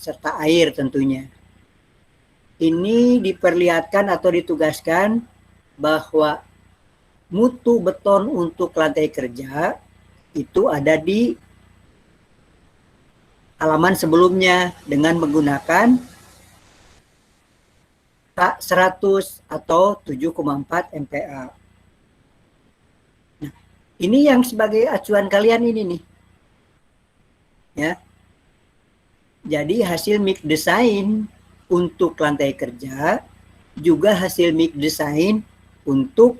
serta air tentunya. Ini diperlihatkan atau ditugaskan bahwa mutu beton untuk lantai kerja itu ada di halaman sebelumnya dengan menggunakan K100 atau 7,4 MPa. Nah, ini yang sebagai acuan kalian ini nih. Ya. Jadi hasil MIK desain untuk lantai kerja juga hasil MIK desain untuk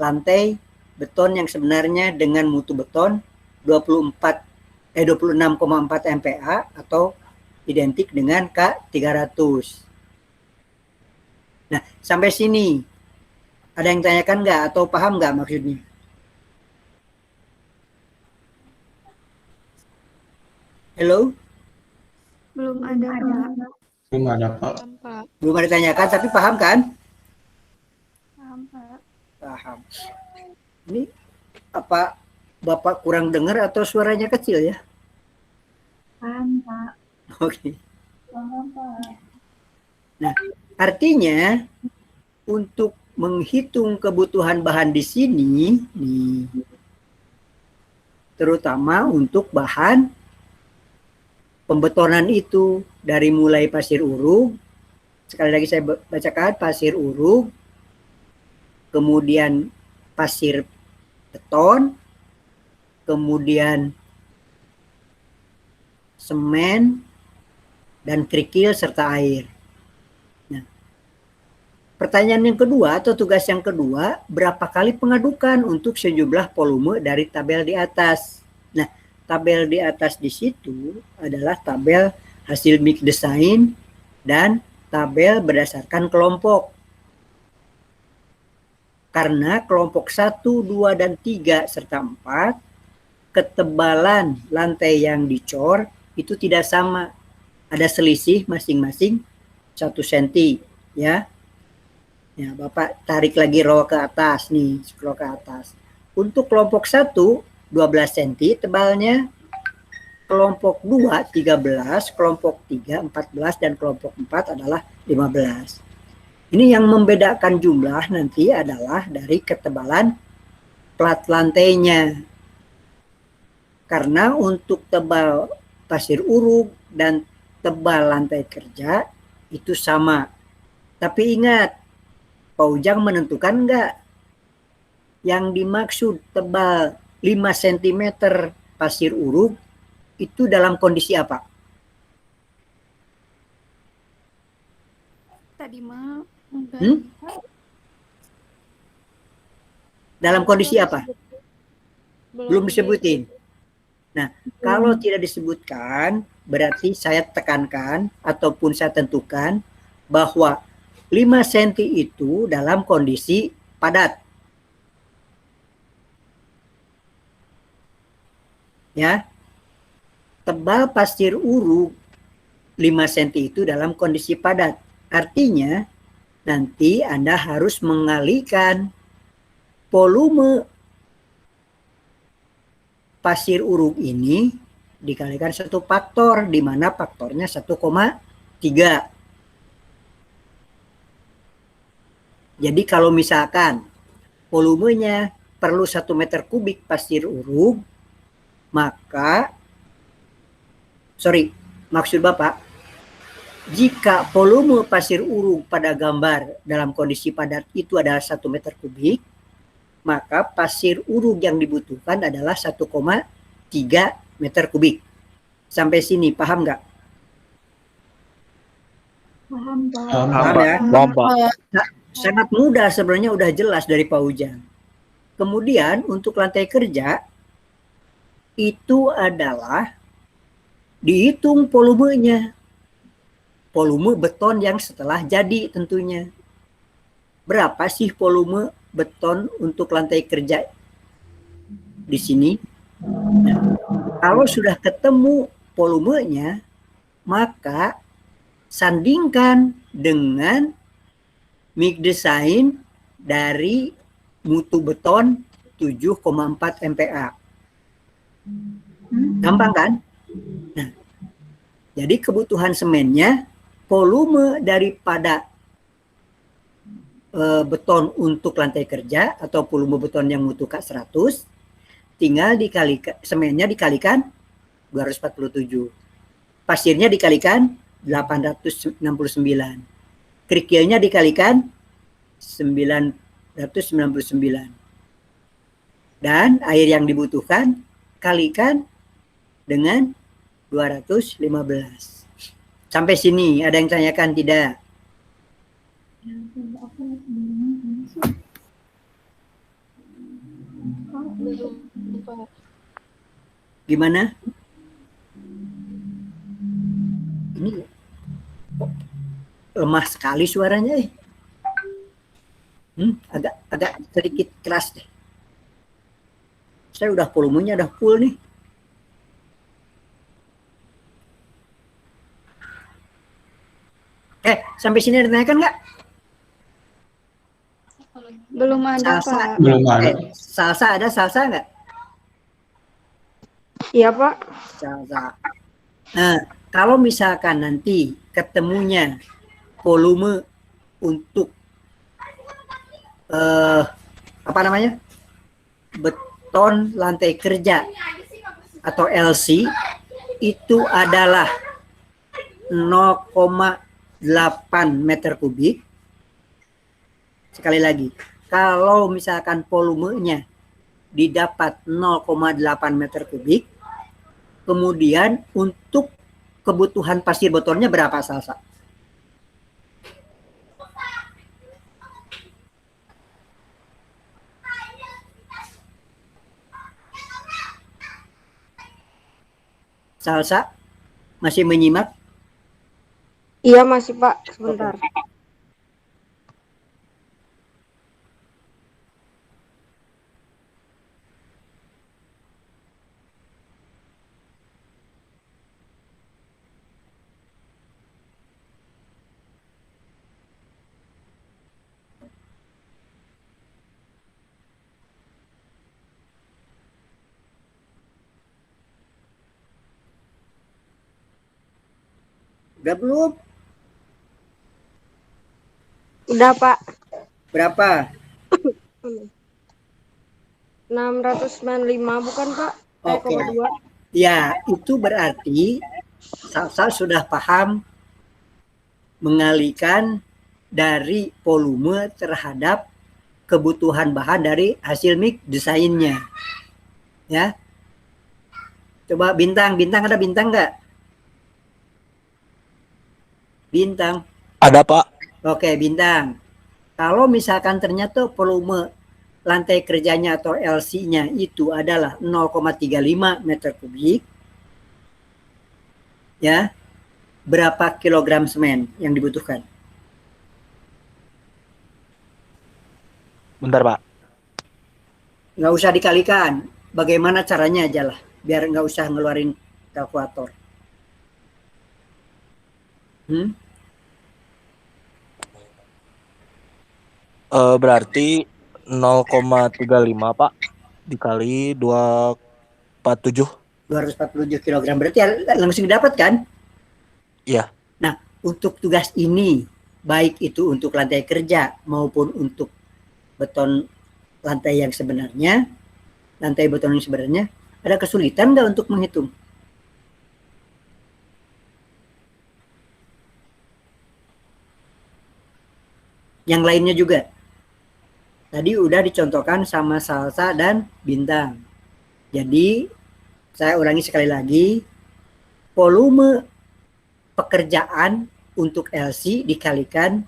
lantai beton yang sebenarnya dengan mutu beton 26,4 MPa atau identik dengan K300. Nah, sampai sini ada yang tanyakan nggak atau paham nggak maksudnya? Halo? Belum ada, Pak. Belum ada, Pak. Belum ada ditanyakan, tapi paham kan? Paham, Pak. Paham. Ini apa Bapak kurang dengar atau suaranya kecil ya? Paham, Pak. Oke. Paham, Pak. Nah, artinya untuk menghitung kebutuhan bahan di sini, nih, terutama untuk bahan pembetonan itu dari mulai pasir uruk, sekali lagi saya bacakan, pasir uruk, kemudian pasir beton, kemudian semen, dan kerikil serta air. Nah, pertanyaan yang kedua atau tugas yang kedua, berapa kali pengadukan untuk sejumlah volume dari tabel di atas? Nah, tabel di atas di situ adalah tabel hasil MIK desain dan tabel berdasarkan kelompok. Karena kelompok 1, 2, dan 3 serta 4, ketebalan lantai yang dicor itu tidak sama. Ada selisih masing-masing 1 cm ya. Ya, Bapak tarik lagi row ke atas nih, scroll ke atas. Untuk kelompok 1 12 cm tebalnya, kelompok 2 13, kelompok 3 14, dan kelompok 4 adalah 15. Ini yang membedakan jumlah nanti adalah dari ketebalan plat lantainya. Karena untuk tebal pasir uruk dan tebal lantai kerja itu sama. Tapi ingat, Pak Ujang menentukan enggak yang dimaksud tebal 5 cm pasir uruk itu dalam kondisi apa? Tadi mah enggak. Dalam kondisi apa? Belum disebutin. Nah, kalau tidak disebutkan, berarti saya tekankan ataupun saya tentukan bahwa 5 cm itu dalam kondisi padat. Ya. Tebal pasir uruk 5 cm itu dalam kondisi padat. Artinya nanti Anda harus mengalihkan volume pasir uruk ini dikalikan satu faktor, di mana faktornya 1,3. Jadi kalau misalkan volumenya perlu 1 meter kubik pasir uruk, maka maksud Bapak, jika volume pasir uruk pada gambar dalam kondisi padat itu adalah 1 meter kubik, maka pasir uruk yang dibutuhkan adalah 1,3 meter kubik. Sampai sini paham nggak? Paham, Pak. Paham ya? Paham, Pak. Nah, sangat mudah sebenarnya, udah jelas dari Pak Ujang. Kemudian untuk lantai kerja itu adalah dihitung volumenya. Volume beton yang setelah jadi tentunya. Berapa sih volume beton untuk lantai kerja di sini? Nah, kalau sudah ketemu volumenya, maka sandingkan dengan MIK desain dari mutu beton 7,4 MPa. Gampang kan? Nah, Jadi kebutuhan semennya, volume daripada beton untuk lantai kerja atau volume beton yang mutu K100, tinggal dikalikan, semennya dikalikan 247. Pasirnya dikalikan 869. Kerikilnya dikalikan 999. Dan air yang dibutuhkan kalikan dengan 215. Sampai sini ada yang tanyakan tidak? Gimana? Ini lemah sekali suaranya. Agak sedikit keras deh. Saya udah volumenya udah full nih. Sampai sini ada tanyakan nggak? Belum ada, Salsa. Pak. Belum ada. Salsa nggak? Iya, Pak. Salsa. Nah, kalau misalkan nanti ketemunya volume untuk beton lantai kerja atau LC itu adalah 0,8 meter kubik. Sekali lagi, kalau misalkan volumenya didapat 0,8 meter kubik, kemudian untuk kebutuhan pasir betonnya berapa, Salsa? Salsa, masih menyimak? Iya, masih, Pak. Sebentar. Udah belum? Udah, Pak. Berapa? 695 bukan, Pak? Oke. 2,2. Ya, itu berarti Salsa sudah paham mengalihkan dari volume terhadap kebutuhan bahan dari hasil mix desainnya. Ya. Coba bintang ada bintang nggak? Bintang. Ada, Pak. Oke, bintang. Kalau misalkan ternyata volume lantai kerjanya atau LC-nya itu adalah 0,35 meter kubik, ya, berapa kilogram semen yang dibutuhkan? Bentar, Pak. Nggak usah dikalikan. Bagaimana caranya aja lah, biar nggak usah ngeluarin kalkulator. Berarti 0,35, Pak, dikali 247. 247 kilogram. Berarti langsung didapat kan? Iya. Nah, untuk tugas ini, baik itu untuk lantai kerja maupun untuk beton lantai yang sebenarnya, lantai beton yang sebenarnya, ada kesulitan nggak untuk menghitung? Yang lainnya juga. Tadi udah dicontohkan sama Salsa dan Bintang. Jadi, saya ulangi sekali lagi. Volume pekerjaan untuk LC dikalikan,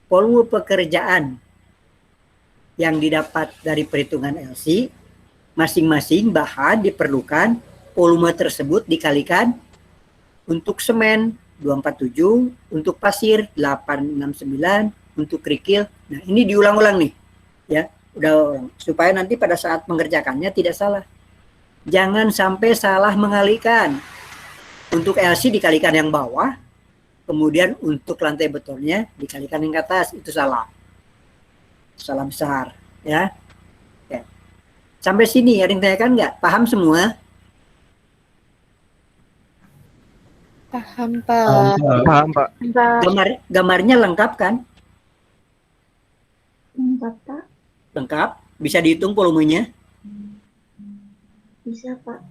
volume pekerjaan yang didapat dari perhitungan LC, masing-masing bahan diperlukan, volume tersebut dikalikan untuk semen 247, untuk pasir 869, untuk kerikil. Nah, ini diulang-ulang nih. Ya, udah supaya nanti pada saat mengerjakannya tidak salah. Jangan sampai salah mengalihkan. Untuk LC dikalikan yang bawah, kemudian untuk lantai betonnya dikalikan yang ke atas, itu salah. Salah besar, ya. Oke. Sampai sini ada yang tanyakan nggak? Paham semua? Paham, Pak. Paham, Pak. Pak. Gambarnya lengkap kan? Lengkap, Pak. Lengkap. Bisa dihitung volumenya. Bisa, Pak.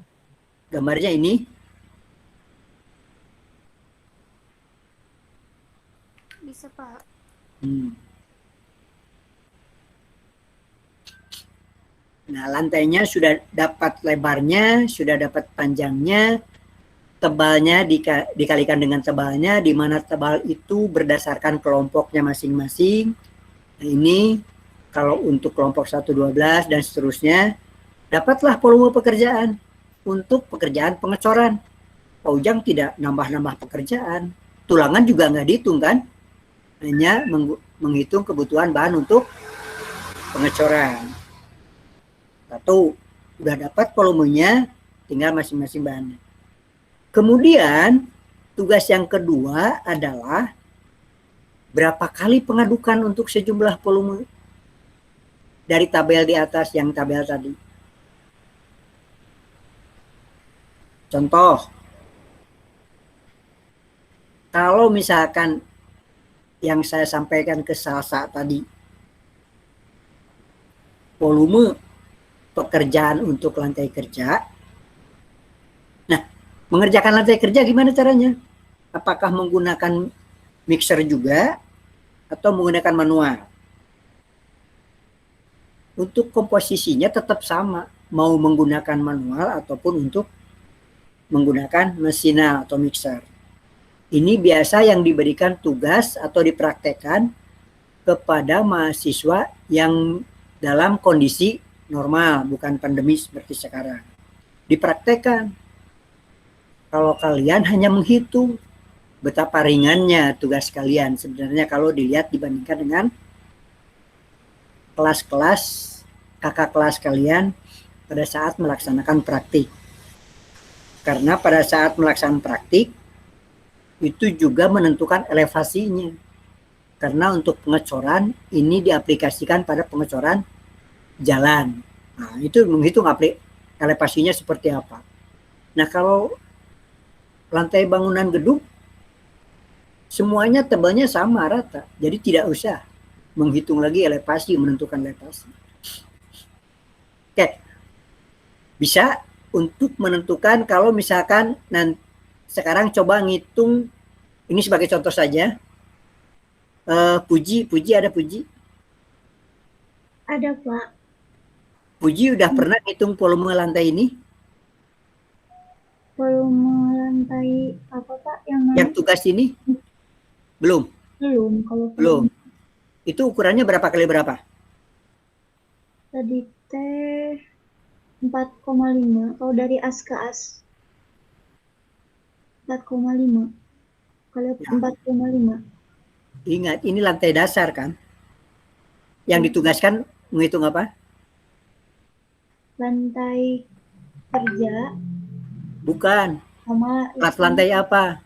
Gambarnya ini. Bisa, Pak. Nah, lantainya sudah dapat lebarnya, sudah dapat panjangnya, tebalnya dikalikan dengan tebalnya, di mana tebal itu berdasarkan kelompoknya masing-masing. Nah, ini kalau untuk kelompok 1, 12 dan seterusnya, dapatlah volume pekerjaan untuk pekerjaan pengecoran. Pak Ujang tidak nambah-nambah pekerjaan. Tulangan juga nggak dihitung kan? Hanya menghitung kebutuhan bahan untuk pengecoran. Satu, udah dapat volumenya, tinggal masing-masing bahannya. Kemudian, tugas yang kedua adalah berapa kali pengadukan untuk sejumlah volume dari tabel di atas yang tabel tadi. Contoh, kalau misalkan yang saya sampaikan ke Salsa tadi, volume pekerjaan untuk lantai kerja. Nah, mengerjakan lantai kerja gimana caranya? Apakah menggunakan mixer juga atau menggunakan manual? Untuk komposisinya tetap sama, mau menggunakan manual ataupun untuk menggunakan mesinal atau mixer. Ini biasa yang diberikan tugas atau dipraktekkan kepada mahasiswa yang dalam kondisi normal, bukan pandemi seperti sekarang. Dipraktekkan. Kalau kalian hanya menghitung betapa ringannya tugas kalian sebenarnya kalau dilihat dibandingkan dengan kelas-kelas, kakak kelas kalian pada saat melaksanakan praktik. Karena pada saat melaksanakan praktik, itu juga menentukan elevasinya. Karena untuk pengecoran, ini diaplikasikan pada pengecoran jalan. Nah, itu menghitung elevasinya seperti apa. Nah, kalau lantai bangunan gedung, semuanya tebalnya sama rata. Jadi tidak usah menghitung lagi elevasi, menentukan elevasi. Oke. Bisa untuk menentukan kalau misalkan sekarang coba ngitung, ini sebagai contoh saja. Puji ada Puji? Ada, Pak. Puji udah pernah ngitung volume lantai ini? Volume lantai apa, Pak? Yang tugas ini? Belum? Belum. Kalau belum. Itu ukurannya berapa kali berapa? Tadi teh 4,5. Kalau dari as ke as 4,5. Kalau 4,5. Ingat, ini lantai dasar kan? Yang ditugaskan menghitung apa? Lantai kerja. Bukan. Sama Alat lantai apa?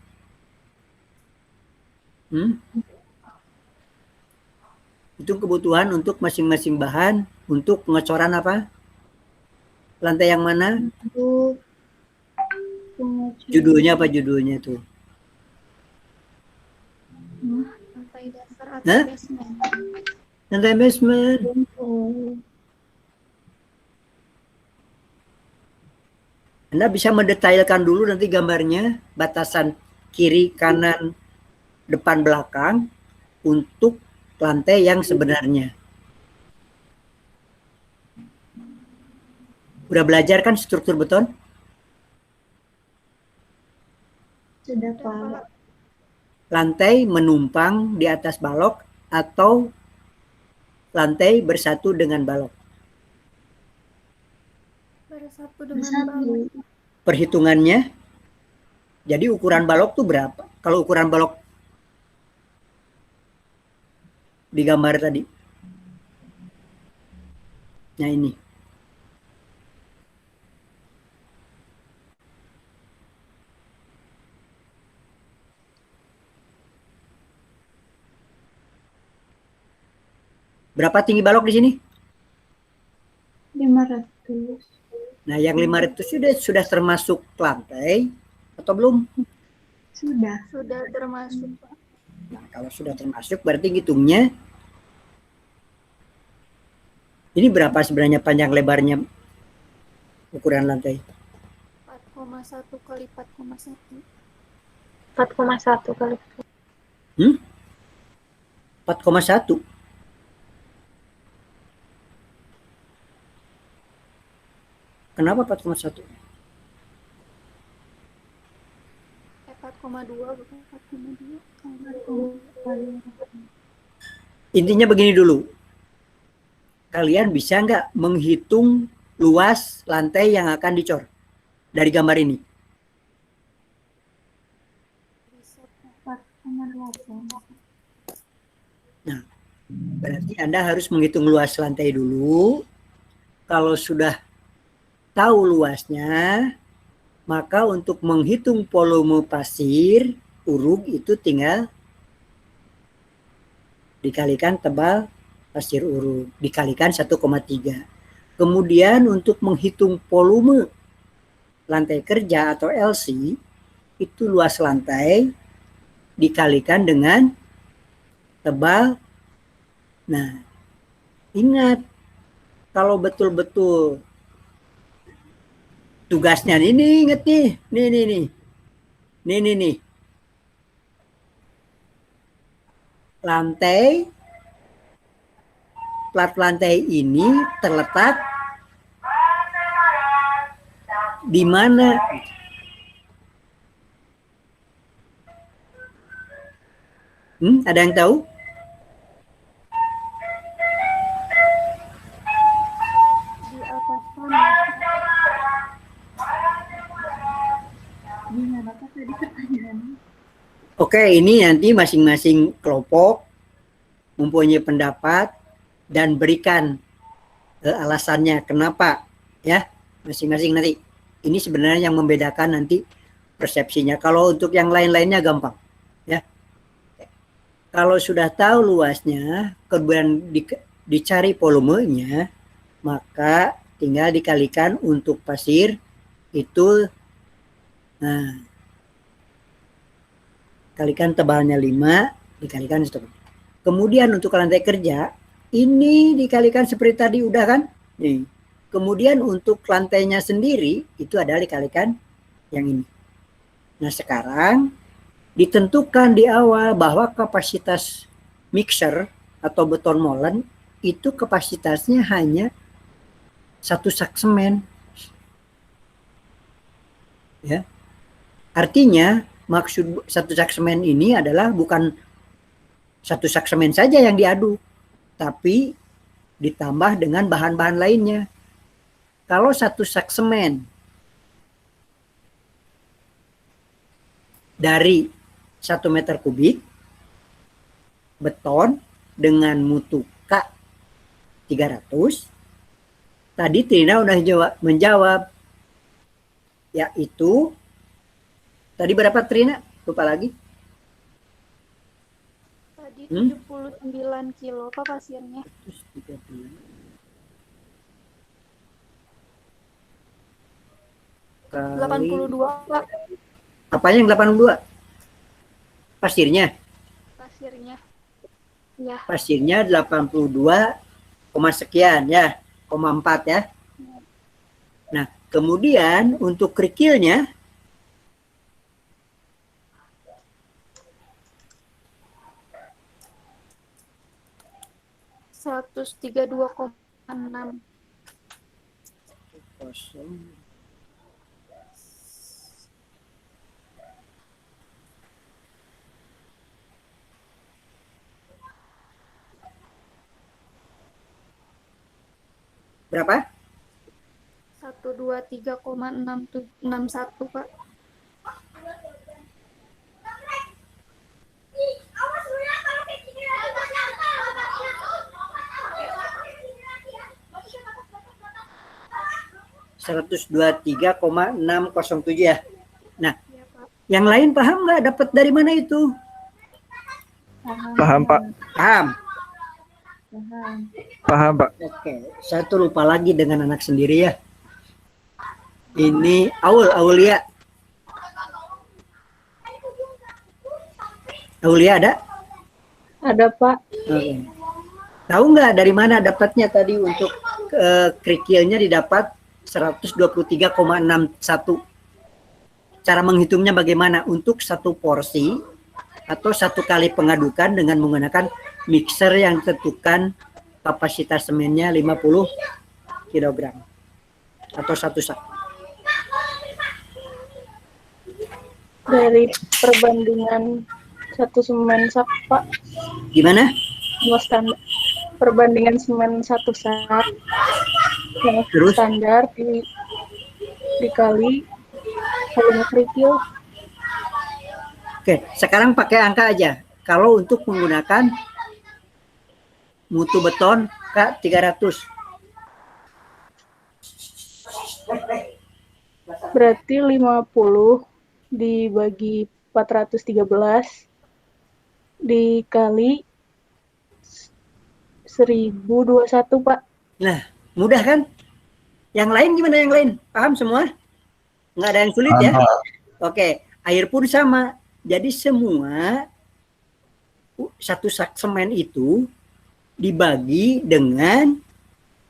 Itu kebutuhan untuk masing-masing bahan untuk pengecoran apa? Lantai yang mana? Untuk judulnya apa judulnya tuh? Lantai dasar atau basement? Lantai basement. Anda bisa mendetailkan dulu nanti gambarnya, batasan kiri, kanan, depan, belakang untuk lantai yang sebenarnya. Udah belajar kan struktur beton? Sudah, Pak. Lantai menumpang di atas balok atau lantai bersatu dengan balok? Bersatu dengan balok. Perhitungannya, jadi ukuran balok tuh berapa? Kalau ukuran balok di gambar tadi. Nah ini. Berapa tinggi balok di sini? 500. Nah, yang 500 sudah termasuk lantai atau belum? Sudah termasuk, Pak. Nah, kalau sudah termasuk berarti hitungnya ini berapa sebenarnya panjang lebarnya ukuran lantai? 4,1 kali 4,1. 4,1 kali. 4,1. Kenapa 4,1? 4,2 bukan 4,2. Intinya begini dulu. Kalian bisa nggak menghitung luas lantai yang akan dicor dari gambar ini? Nah, berarti Anda harus menghitung luas lantai dulu. Kalau sudah tahu luasnya, maka untuk menghitung volume pasir uruk itu tinggal dikalikan tebal pasir uruk, dikalikan 1,3. Kemudian untuk menghitung volume lantai kerja atau LC, itu luas lantai dikalikan dengan tebal. Nah, ingat, kalau betul-betul tugasnya ini, ingat nih, nih. Lantai, plat lantai ini terletak di mana? Ada yang tahu? Di atas tanah. Gimana Pak tadi pertanyaannya? Oke, ini nanti masing-masing kelompok mempunyai pendapat dan berikan alasannya kenapa, ya, masing-masing nanti. Ini sebenarnya yang membedakan nanti persepsinya. Kalau untuk yang lain-lainnya gampang, ya. Kalau sudah tahu luasnya, kemudian dicari volumenya, maka tinggal dikalikan untuk pasir itu. Nah, kalikan tebalnya 5, dikalikan stop. Kemudian untuk lantai kerja, ini dikalikan seperti tadi udah kan? Nih. Kemudian untuk lantainya sendiri, itu adalah dikalikan yang ini. Nah sekarang, ditentukan di awal bahwa kapasitas mixer atau beton molen, itu kapasitasnya hanya 1 sak semen. Ya. Artinya, maksud 1 sak semen ini adalah bukan 1 sak semen saja yang diaduk, tapi ditambah dengan bahan-bahan lainnya. Kalau 1 sak semen dari 1 meter kubik beton dengan mutu K 300, tadi Trina udah menjawab, yaitu tadi berapa Trina? Lupa lagi. Tadi 79 kilo Pak pasirnya. 82 Pak. Apanya yang 82? Pasirnya? Pasirnya. Ya. Pasirnya 82, sekian ya, 4 ya. Nah, kemudian untuk kerikilnya 132,6. Berapa? 123,661 Pak. ,123,607 ya. Nah, Ya, Pak. yang lain paham nggak dapat dari mana itu? Paham, Pak. Paham. Paham, Pak. Oke, saya tuh lupa lagi dengan anak sendiri ya. Ini Aulia. Aulia ada? Ada, Pak. Oke. Tahu nggak dari mana dapatnya tadi untuk kerikilnya didapat 123,61? Cara menghitungnya bagaimana? Untuk satu porsi atau satu kali pengadukan dengan menggunakan mixer yang tentukan kapasitas semennya 50 kg atau satu sak. Dari perbandingan satu semen sak, Pak. Gimana? Sama standar. Perbandingan semen satu sak yang Terus? standar dikali volume kerikil. Oke, sekarang pakai angka aja. Kalau untuk menggunakan mutu beton K300. Berarti 50 dibagi 413 dikali 1021, Pak. Nah, mudah kan? Yang lain gimana yang lain? Paham semua? Nggak ada yang sulit ya? Oke, air pun sama. Jadi semua satu sak semen itu dibagi dengan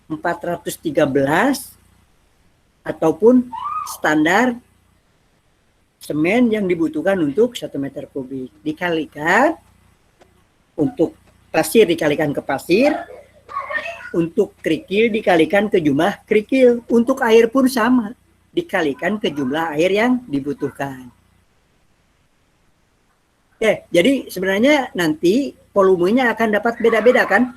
413 ataupun standar semen yang dibutuhkan untuk 1 meter kubik. Dikalikan untuk pasir dikalikan ke pasir, untuk kerikil dikalikan ke jumlah kerikil, untuk air pun sama, dikalikan ke jumlah air yang dibutuhkan. Oke, jadi sebenarnya nanti volumenya akan dapat beda-beda kan?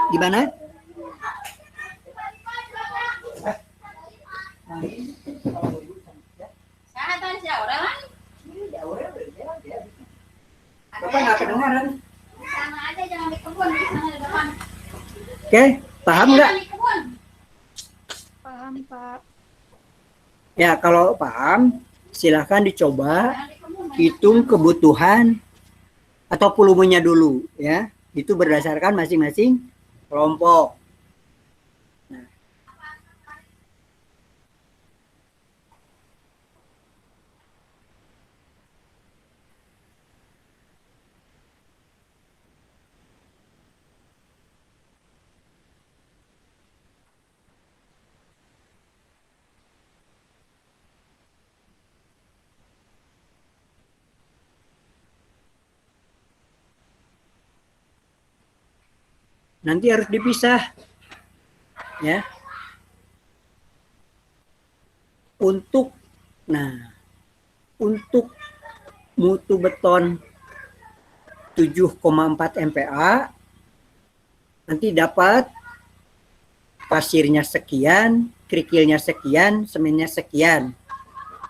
Gimana? Bapak nggak kedengaran. Oke, paham nggak? Paham, Pak. Ya, kalau paham, silahkan dicoba hitung kebutuhan atau volumenya dulu, ya. Itu berdasarkan masing-masing kelompok. Nanti harus dipisah, ya. Untuk mutu beton 7,4 MPa nanti dapat pasirnya sekian, kerikilnya sekian, semennya sekian,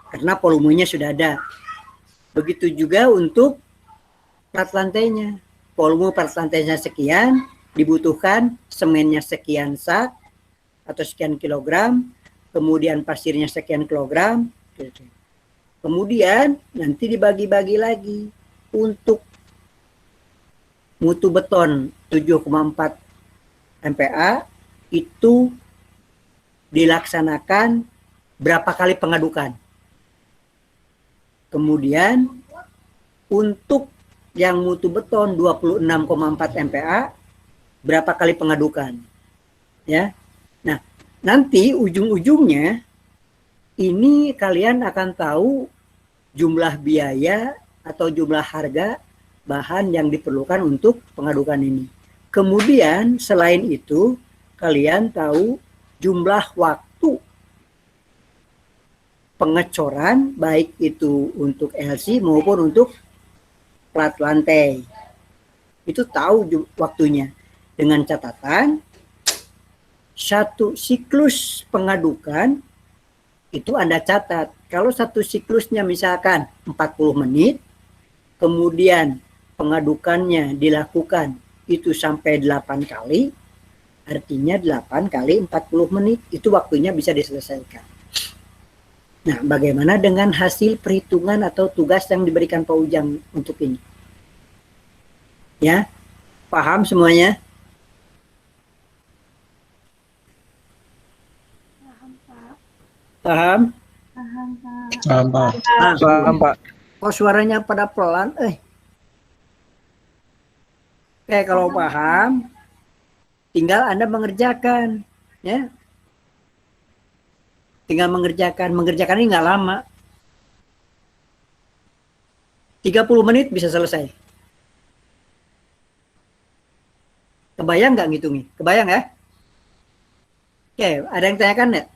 karena volumenya sudah ada. Begitu juga untuk plat lantainya, volume plat lantainya sekian, dibutuhkan semennya sekian sak atau sekian kilogram, kemudian pasirnya sekian kilogram. Kemudian nanti dibagi-bagi lagi untuk mutu beton 7,4 MPa itu dilaksanakan berapa kali pengadukan. Kemudian untuk yang mutu beton 26,4 MPa berapa kali pengadukan, ya. Nah, nanti ujung-ujungnya ini kalian akan tahu jumlah biaya atau jumlah harga bahan yang diperlukan untuk pengadukan ini. Kemudian selain itu kalian tahu jumlah waktu pengecoran baik itu untuk LC maupun untuk plat lantai. Itu tahu waktunya. Dengan catatan, satu siklus pengadukan itu Anda catat. Kalau satu siklusnya misalkan 40 menit, kemudian pengadukannya dilakukan itu sampai 8 kali, artinya 8 kali 40 menit, itu waktunya bisa diselesaikan. Nah, bagaimana dengan hasil perhitungan atau tugas yang diberikan Pak Ujang untuk ini? Ya, paham semuanya? Paham? Paham, Pak. Paham, Pak. Nah, Paham, Pak. kok suaranya pada pelan? Oke, kalau paham, tinggal Anda mengerjakan, ya. Tinggal mengerjakan ini nggak lama. 30 menit bisa selesai. Kebayang nggak ngitungin? Kebayang ya? Oke, ada yang tanyakan nggak?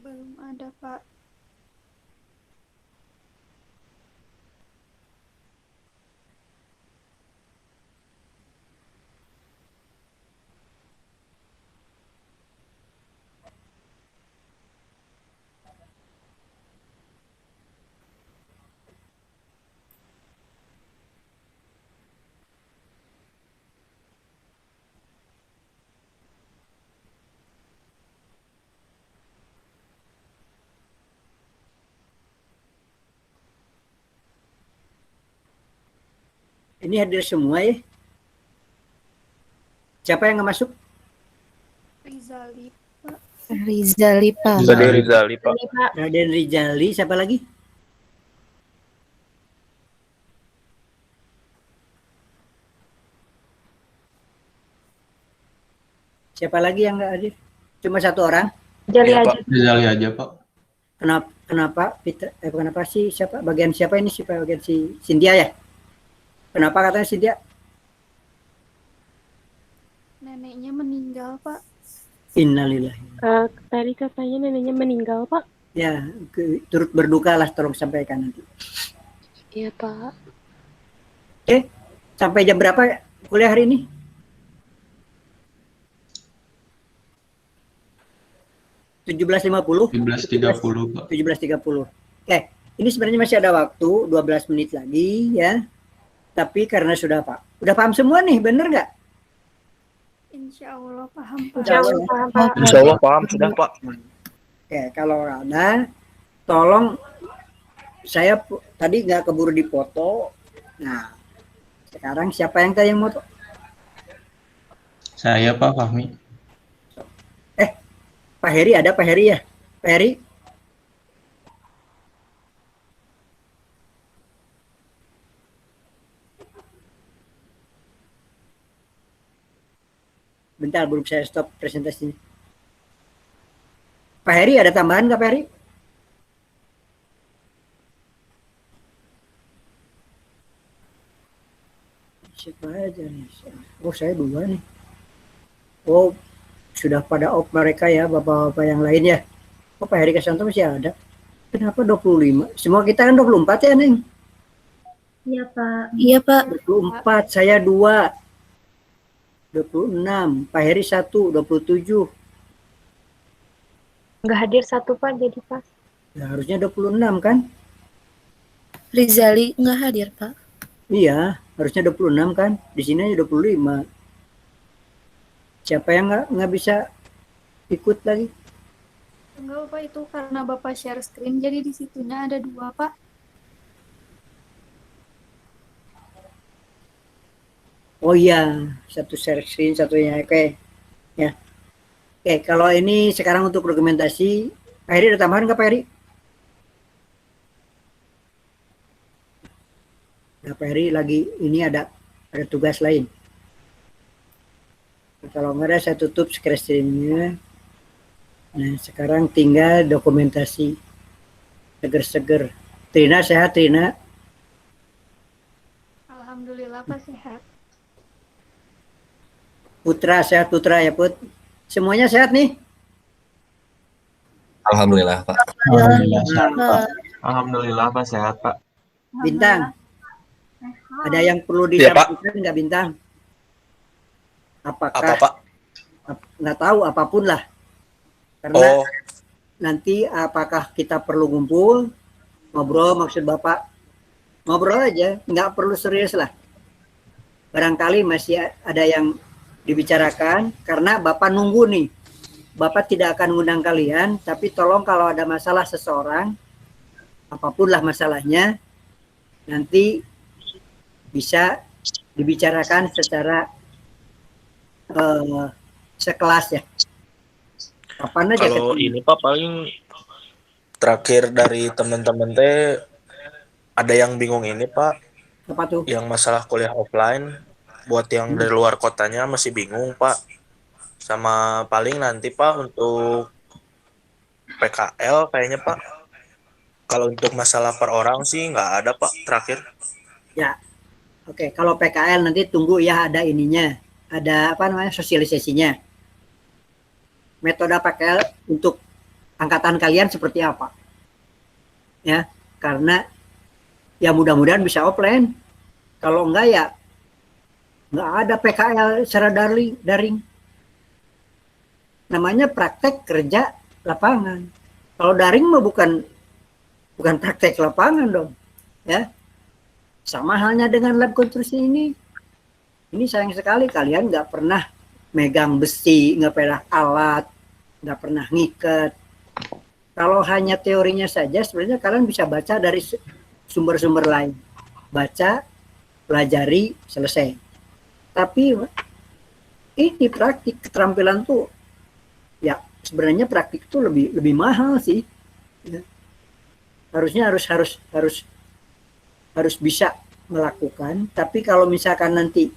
Belum ada, Pak. Ini hadir semua ya. Siapa yang nggak masuk? Rizali, Pak. Rizali, Pak. Tadi Rizali, Pak. Ini, Pak. Raden Rizali, siapa lagi? Siapa lagi yang nggak hadir? Cuma satu orang. Jali Iya, aja. Pak. Rizali aja, Pak. Kenapa? Kenapa sih siapa? Bagian siapa ini? Siapa bagian si Cynthia ya? Kenapa katanya Cynthia? Neneknya meninggal, Pak. Innalillahi. Tadi katanya neneknya meninggal, Pak. Ya, turut berduka lah, tolong sampaikan nanti. Iya, Pak. Oke, sampai jam berapa kuliah hari ini? (17.50) 17.30, Pak. 17.30. Oke, ini sebenarnya masih ada waktu 12 menit lagi ya. Tapi karena sudah paham semua nih, bener nggak? Insya Allah paham, Pak. Insya Allah. Paham, Pak. Insya Allah paham sudah, Pak. Oke, kalau ada, tolong saya tadi nggak keburu dipoto. Nah, sekarang siapa yang tadi yang moto? Saya, Pak Fahmi. Pak Heri, ada Pak Heri ya? Pak Heri? Bentar, belum saya stop presentasinya. Pak Heri, ada tambahan nggak Pak Heri? Siapa aja nih? Oh, saya dua nih. Oh, sudah pada off mereka ya, bapak-bapak yang lain ya. Oh, Pak Heri Kasanto masih ada. Kenapa 25? Semua kita kan 24 ya, Neng? Iya, Pak. Iya, Pak. 24, saya 2. 26, Pak Heri 1, 27. Nggak hadir satu, Pak, jadi pas. Ya, harusnya 26 kan? Rizali nggak hadir, Pak. Iya, harusnya 26 kan? Di sini aja 25. Siapa yang nggak bisa ikut lagi? Enggak, Pak, itu karena Bapak share screen, jadi di situnya ada 2, Pak. Oh iya, satu share screen, satunya. Oke. Ya. Oke, kalau ini sekarang untuk dokumentasi, Pak Heri ada tambahan nggak Pak Heri? Ya, Pak Heri lagi ini ada tugas lain. Kalau nggak ada saya tutup screen-nya. Nah, sekarang tinggal dokumentasi. Seger-seger. Trina sehat, Trina? Alhamdulillah, Pak, sehat. Putra sehat, Putra ya Put? Semuanya sehat nih? Alhamdulillah, Pak. Alhamdulillah, sehat, Pak. Pak. Alhamdulillah, Pak, sehat, Pak. Bintang, ada yang perlu Iya, Pak. disampaikan nggak Bintang? Apa, Apakah Pak? nggak tahu apapun lah. Karena Oh, nanti apakah kita perlu ngumpul, ngobrol, maksud Bapak ngobrol aja, nggak perlu serius lah. Barangkali masih ada yang dibicarakan karena Bapak nunggu nih. Bapak tidak akan ngundang kalian, tapi tolong kalau ada masalah seseorang, apapun lah masalahnya, nanti bisa dibicarakan secara sekelas ya. Kapan aja Kalau ketemu? ini Pak paling terakhir dari teman-teman teh ada yang bingung ini Pak, Apa tuh? yang masalah kuliah offline buat yang dari luar kotanya masih bingung Pak. Sama paling nanti Pak untuk PKL kayaknya Pak. Kalau untuk masalah per orang sih nggak ada Pak terakhir. Ya, oke. Kalau PKL nanti tunggu ya ada ininya, ada apa namanya sosialisasinya. Metode PKL untuk angkatan kalian seperti apa? Ya, karena ya mudah-mudahan bisa offline. Kalau enggak ya nggak ada PKL secara daring. Namanya praktek kerja lapangan. Kalau daring mah bukan praktek lapangan dong, ya. Sama halnya dengan lab konstruksi ini. Ini sayang sekali kalian nggak pernah megang besi, nggak pernah alat, nggak pernah ngikat. Kalau hanya teorinya saja, sebenarnya kalian bisa baca dari sumber-sumber lain. Baca, pelajari, selesai. Tapi ini praktik keterampilan tuh, ya sebenarnya praktik itu lebih mahal sih. Ya. Harusnya harus bisa melakukan. Tapi kalau misalkan nanti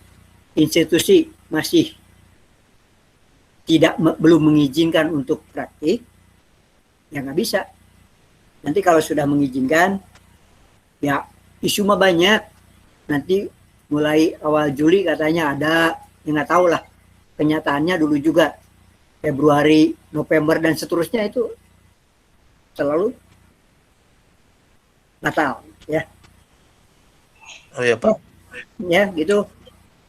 institusi masih belum mengizinkan untuk praktik, ya nggak bisa. Nanti kalau sudah mengizinkan, ya isu mah banyak. Nanti mulai awal Juli katanya ada, ya nggak tahu lah. Kenyataannya dulu juga Februari, November dan seterusnya itu selalu batal, ya. Oh iya Pak. Ya gitu.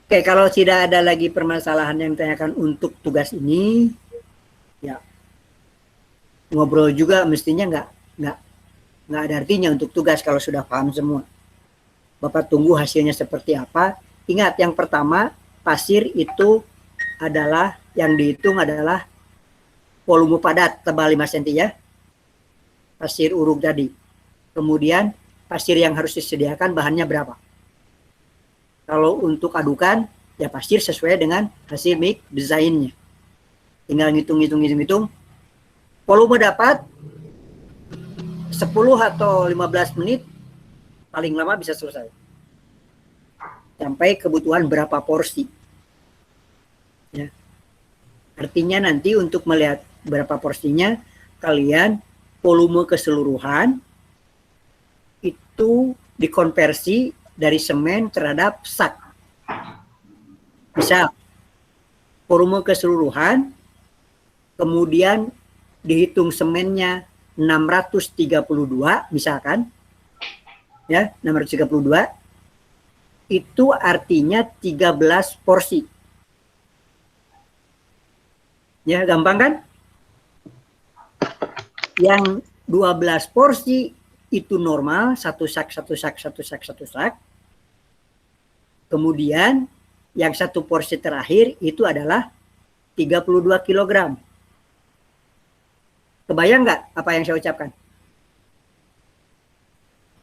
Oke, kalau tidak ada lagi permasalahan yang ditanyakan untuk tugas ini, ya ngobrol juga mestinya nggak ada artinya untuk tugas kalau sudah paham semua. Bapak tunggu hasilnya seperti apa. Ingat, yang pertama pasir itu adalah yang dihitung adalah volume padat tebal 5 cm ya. Pasir uruk tadi. Kemudian pasir yang harus disediakan bahannya berapa? Kalau untuk adukan, ya pasir sesuai dengan hasil mix desainnya. Tinggal ngitung. Volume dapat 10 atau 15 menit, paling lama bisa selesai. Sampai kebutuhan berapa porsi. Ya. Artinya nanti untuk melihat berapa porsinya, kalian volume keseluruhan itu dikonversi dari semen terhadap sak. Misal, volume keseluruhan, kemudian dihitung semennya 632 misalkan, ya 632, itu artinya 13 porsi. Ya gampang kan? Yang 12 porsi itu normal, satu sak. Kemudian yang satu porsi terakhir itu adalah 32 kg. Kebayang nggak apa yang saya ucapkan?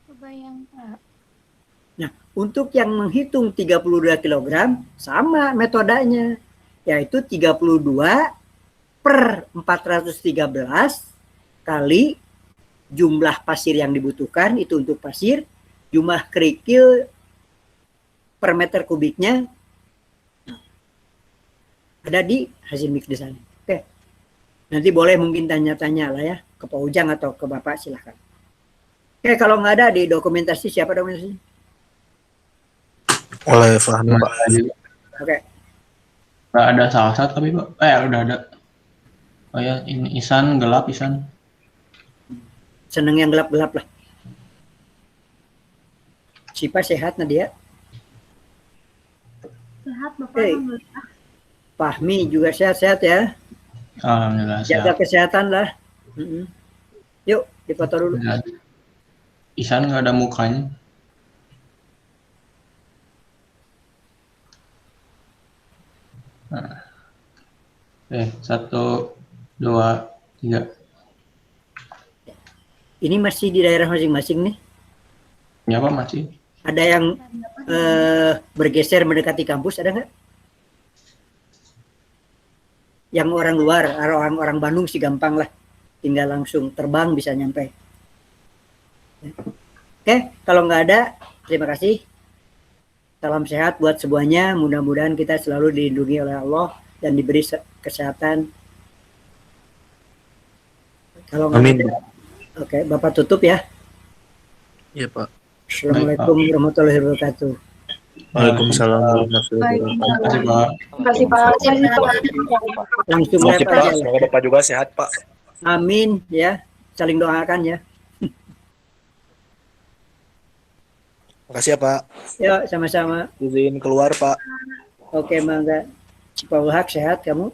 Kebayang, Pak. Nah, untuk yang menghitung 32 kg sama metodenya, yaitu 32 per 413 kali jumlah pasir yang dibutuhkan itu untuk pasir, jumlah kerikil per meter kubiknya ada di hasil mix desain. Oke. Nanti boleh mungkin tanya-tanya lah ya ke Pak Ujang atau ke Bapak, silahkan. Oke, kalau nggak ada di dokumentasi, siapa dokumentasi? Oleh Fahmi Pak. Oke. Nggak ada salah satu tapi Pak. Udah ada. Oh ya, ini Isan gelap Isan. Seneng yang gelap-gelap lah. Siapa sehat Nadia? Sehat, Bapak. Hey. Alhamdulillah. Fahmi juga sehat-sehat ya. Alhamdulillah Jaga sehat. kesehatan lah. Yuk, dipoto dulu. Isan nggak ada mukanya. Nah. 1, 2, 3. Ini masih di daerah masing-masing nih. Ya Pak masih. Ada yang bergeser mendekati kampus, ada nggak? Yang orang luar, orang Bandung sih gampang lah. Tinggal langsung terbang bisa nyampe. Oke, kalau nggak ada, terima kasih. Salam sehat buat semuanya. Mudah-mudahan kita selalu dilindungi oleh Allah dan diberi kesehatan. Kalau nggak Amin. ada, oke, Bapak tutup ya. Iya, Pak. Assalamualaikum warahmatullahi wabarakatuh. Waalaikumsalam warahmatullahi wabarakatuh. Terima kasih Pak. Terima kasih, Pak. Langsung Terima live kasih, Pak. aja. Semoga Bapak juga sehat, Pak. Amin ya. Saling doakan ya. Makasih ya, Pak. Yuk, sama-sama. Izin keluar, Pak. Oke, Mangga. Cipaul Haq, sehat kamu?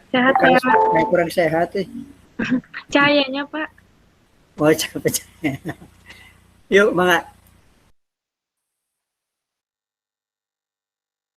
Sehat Bukan, Pak. kayak kurang sehat sih. Cahayanya Pak. Oh, capek. Yuk, Mangga.